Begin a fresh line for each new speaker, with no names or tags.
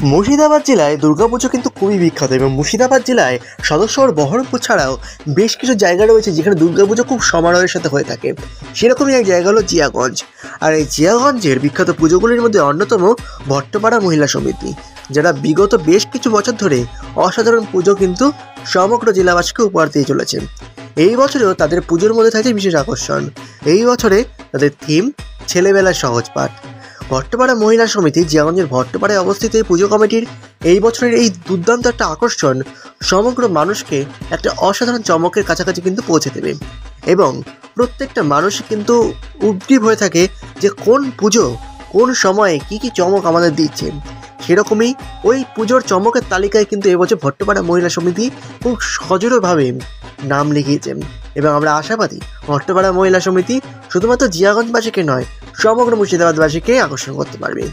মুর্শিদাবাদ জেলায় দুর্গাপুজো কিন্তু খুবই বিখ্যাত এবং মুর্শিদাবাদ জেলায় সদর বহরমপুর ছাড়াও বেশ কিছু জায়গা রয়েছে যেখানে দুর্গাপুজো খুব সমারোহের সাথে হয়ে থাকে। সেরকমই এক জায়গা হলো জিয়াগঞ্জ। আর এই জিয়াগঞ্জের বিখ্যাত পুজোগুলির মধ্যে অন্যতম ভট্টপাড়া মহিলা সমিতি, যারা বিগত বেশ কিছু বছর ধরে অসাধারণ পুজো কিন্তু সমগ্র জেলাবাসীকে উপহার দিয়ে চলেছে। এই বছরেও তাদের পুজোর মধ্যে থাকছে বিশেষ আকর্ষণ। এই বছরে তাদের থিম ছেলেবেলার সহজ পাঠ। ভট্টপাড়া মহিলা সমিতি জিয়াগঞ্জের ভট্টপাড়ায় অবস্থিত এই পুজো কমিটির এই বছরের এই দুর্দান্ত একটা আকর্ষণ সমগ্র মানুষকে একটা অসাধারণ চমকের কাছাকাছি কিন্তু পৌঁছে দেবে এবং প্রত্যেকটা মানুষ কিন্তু উদ্গ্রীব হয়ে থাকে যে কোন পুজো কোন সময়ে কি কি চমক আমাদের দিচ্ছে। সেরকমই ওই পুজোর চমকের তালিকায় কিন্তু এবছর ভট্টপাড়া মহিলা সমিতি খুব সজোরভাবে নাম লিখিয়েছেন এবং আমরা আশাবাদী ভট্টপাড়া মহিলা সমিতি শুধুমাত্র জিয়াগঞ্জবাসীকে নয়, সমগ্র মুর্শিদাবাদবাসীকে আকর্ষণ করতে পারবে।